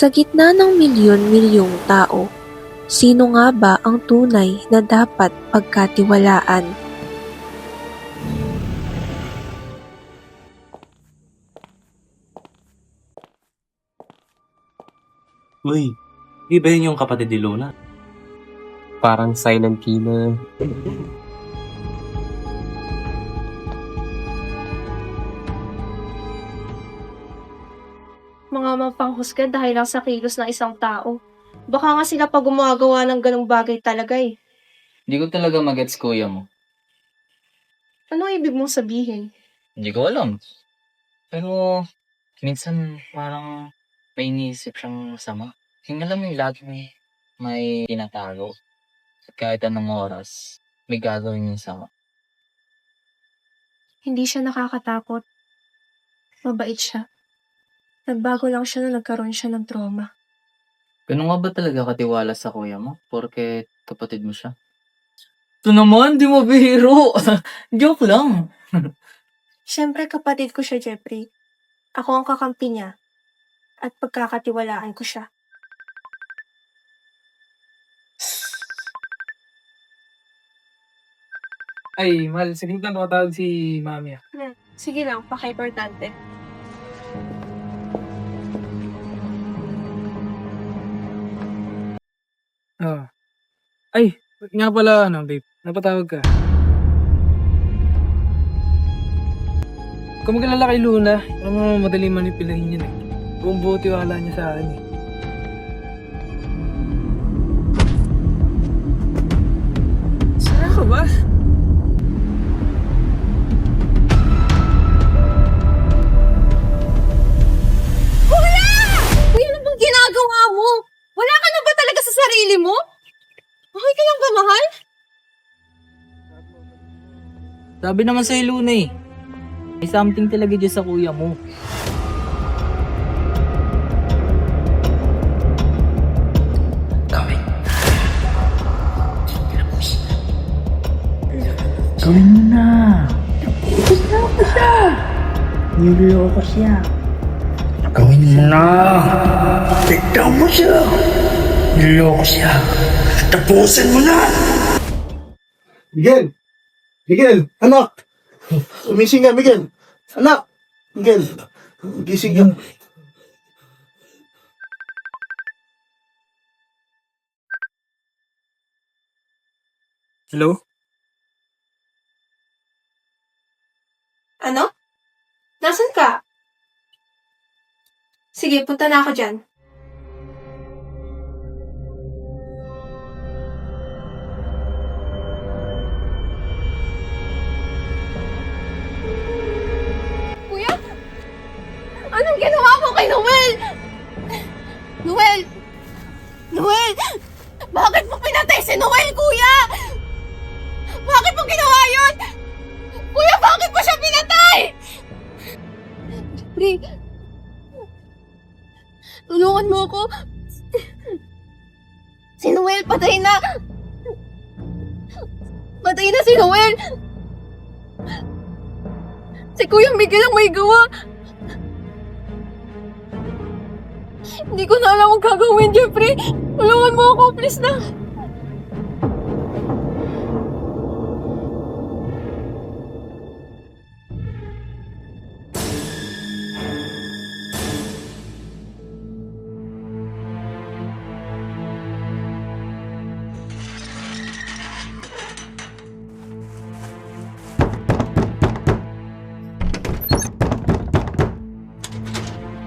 Sa gitna ng milyon-milyong tao, sino nga ba ang tunay na dapat pagkatiwalaan? Uy, di ba yun yung kapatid ni Luna? Parang silent killer. Mga mapanghusga dahil lang sa kilos ng isang tao. Baka nga sila pa gumagawa ng ganong bagay talaga eh. Hindi ko talaga magets kuya mo. Ano ibig mong sabihin? Hindi ko alam. Pero minsan parang may iniisip siyang masama. Yung alam mo yung lagi may tinatago. At kahit anong oras, may gagawin yung sama. Hindi siya nakakatakot. Mabait siya. Nagbago lang siya nung nagkaroon siya ng trauma. Ganun nga ba talaga katiwala sa kuya mo? Porke kapatid mo siya? Ito naman, di mo bihiro. Joke lang. Siyempre kapatid ko siya, Jeffrey. Ako ang kakampi niya. At pagkakatiwalaan ko siya. Ay, mahal, sige lang nakatawag si Mami. Sige lang, paka-importante. Oh. Ay, nga pala, babe. Napatawag ka. Kung mag-alala kay Luna, alam mo madali manipilahin yun eh. Buong buo tiwala niya sa akin eh. Saan ka ba? Uy, ano bang ginagawa mo? Wala ka na ba talaga sa sarili mo? Okay ka lang ba, mahal? Sabi naman sa Luna eh. May something talaga dyan sa kuya mo. Gawin mo na. Tapos siya. Niloloko siya. Gawin mo na. Tignan mo siya. Niloloko siya. Tapusin mo na. Miguel! Miguel! Anak! Umising ka, Miguel! Anak! Miguel! Gising ka. Hello? Ano? Nasaan ka? Sige, punta na ako dyan. Kuya? Anong ginawa mo kay Noel? Noel! Noel! Bakit mo pinatay si Noel, kuya? Bakit mo ginawa yun? Kuya, bakit mo siya pinatay? Jeffrey, tulungan mo ako. Si Noel, patay na. Patay na si Noel. Si Kuya Miguel ang may gawa. Hindi ko na alam kung gagawin, Jeffrey. Tulungan mo ako, please na.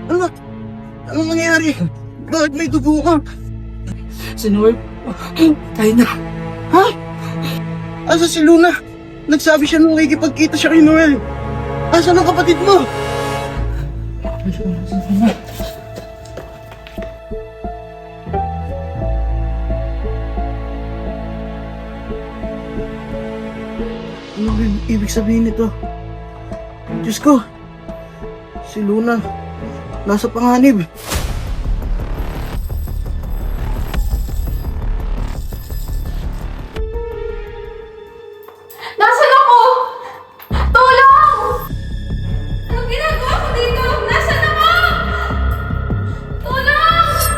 Anak! Anong nangyari? Bakit may dugo ka? Si Noel, tayo na. Ha? Asa si Luna? Nagsabi siya nung nakikipagkita siya kay Noel. Asan ang kapatid mo? Ano ba yung ibig sabihin nito? Diyos ko! Si Luna, nasa panganib. Nasaan ako? Tulong! Anong ginagawa ko dito? Nasaan ako? Tulong!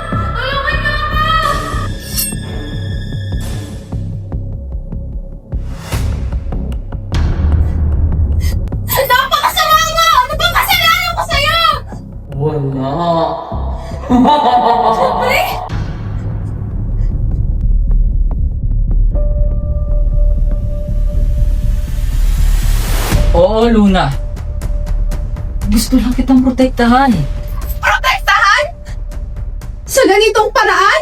Oo, Luna. Gusto lang kitang protektahan. Protektahan? Sa ganitong paraan?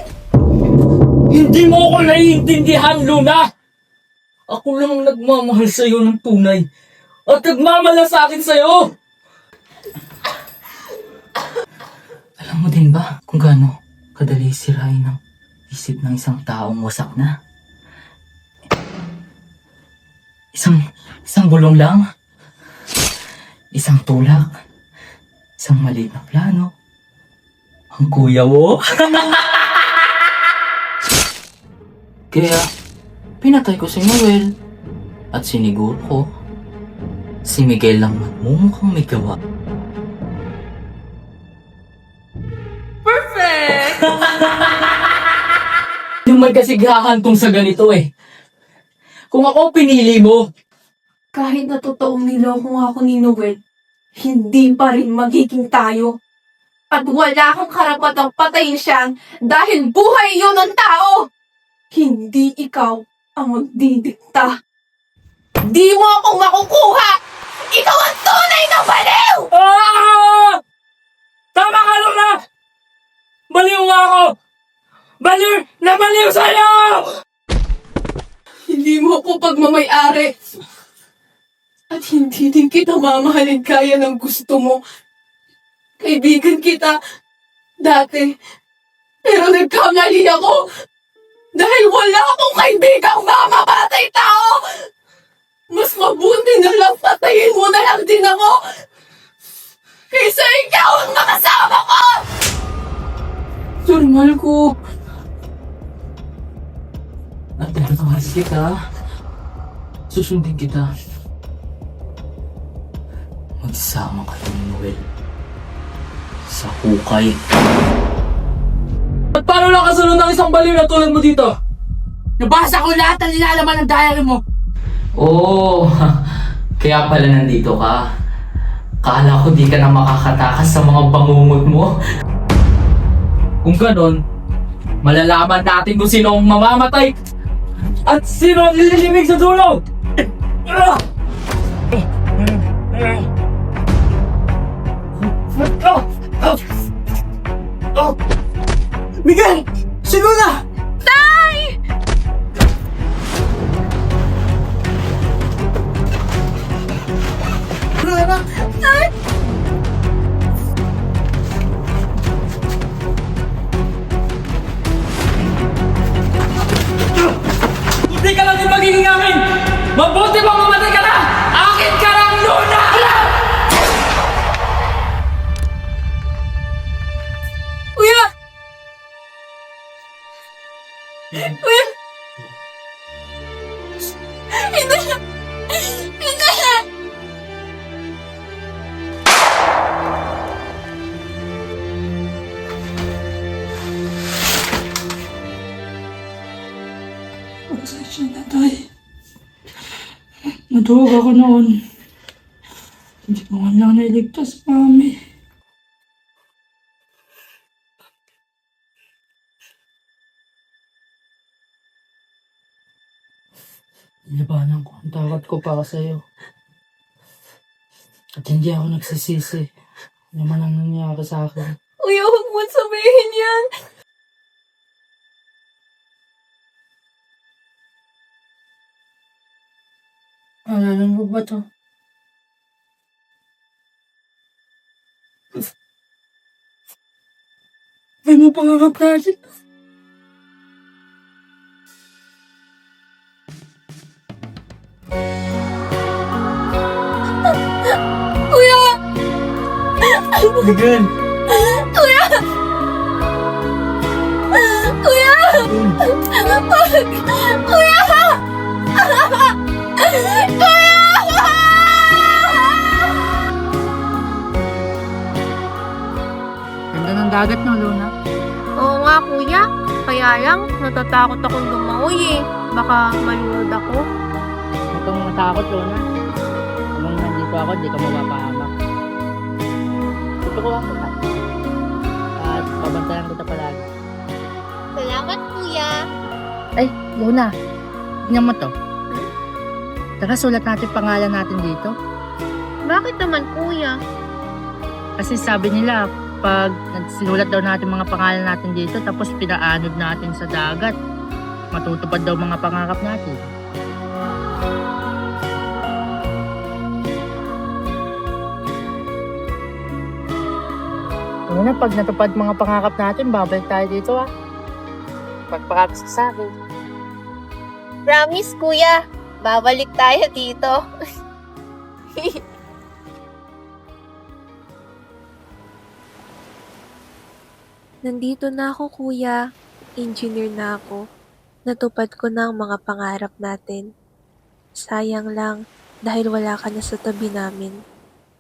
Hindi mo ako naiintindihan, Luna! Ako lang ang nagmamahal sa'yo ng tunay. At nagmamalasakit sa'yo! Alam mo din ba kung gaano kadali sirain ang isip ng isang taong wasak na? Isang bulong lang. Isang tulak. Isang maliit na plano. Ang kuya mo. Kaya, pinatay ko si Noel. At siniguro ko, si Miguel lang magmumukhang may gawa. Perfect! Yung may kasigahan tong sa ganito eh. Kung ako pinili mo, Kahit na totoong niloko ako ni Noel, hindi pa rin magiging tayo. At wala kang karapatang patayin siya dahil buhay yun ng tao. Hindi ikaw ang magdidikta. Di mo akong makukuha! Ikaw ang tunay na baliw! ah! Tama ka, Luna! Baliw nga ako! Baliw na baliw sa'yo! Hindi mo ako pagmamayari. At hindi din kita mamahalin kaya ng gusto mo. Kaibigan kita dati. Pero nagkamali ako. Dahil wala akong kaibigang mamamatay tao. Mas mabuti na lang patayin mo na lang din ako. Kaysa ikaw ang makasama ko! Sorry, mahal ko. At tatawag kita. Susundin kita. Magsama kayo ni Noel. Sa hukay. At paano lang kasunod ng isang baliw na tulad mo dito? Nabasa ko lahat ng nilalaman ng diary mo. Oo, kaya pala nandito ka. Kala ko di ka na makakatakas sa mga bangungot mo. Kung ganon, malalaman natin kung sino ang mamamatay at sino ang lililimig sa dulo! Miguel! Si Luna! Hindi ka lang din magiging amin! Mabuti bang mamatay ka na! Akin ka lang, Luna! Kuya! Kuya! Hindi na! Hindi na! Pasensya na, Tay. Naduwag ako noon. Hindi ko man lang nailigtas, Mami. Nilabanan ko ang takot ko para sa'yo. At hindi ako nagsisisi. Ano man ang nangyari sa akin. Kuya, huwag mo sabihin yan! Alala mo ba to? May mo pangarap natin. Kuya! Miguel! Kuya! Kuya! Kuya! Ganda ng dagat no, Luna. Oo nga kuya, kaya lang natatakot akong lumangoy eh. Baka malunod ako. Huwag kang matakot, Luna. Kung nandito ako, di ka mapapahamak. Tutukuhan kita. At pabantayan kita palagi. Salamat kuya. Ay, Luna. Tingnan mo to. Tara, sulat natin pangalan natin dito. Bakit naman, kuya? Kasi sabi nila, pag sinulat daw natin mga pangalan natin dito, tapos pinaanod natin sa dagat, matutupad daw mga pangarap natin. Una, pag natupad mga pangarap natin, babalik tayo dito ah. Pagpakakas ka sa akin. Promise, kuya. Babalik tayo dito. Nandito na ako, kuya. Engineer na ako. Natupad ko na ang mga pangarap natin. Sayang lang dahil wala ka na sa tabi namin.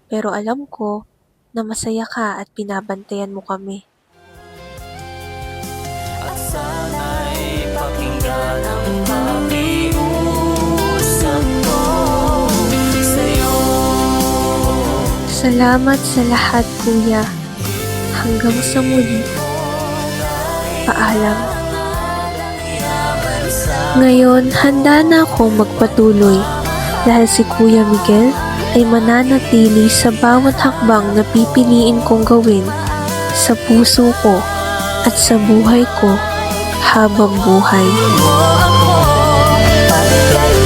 Pero alam ko na masaya ka at binabantayan mo kami. At sana'y pakinggan ang pakiusap ko sa'yo. Salamat sa lahat, kuya. Hanggang sa muli. Paalam. Ngayon, handa na akong magpatuloy dahil si Kuya Miguel ay mananatili sa bawat hakbang na pipiliin kong gawin sa puso ko at sa buhay ko habang buhay. Mo ako, pagkailan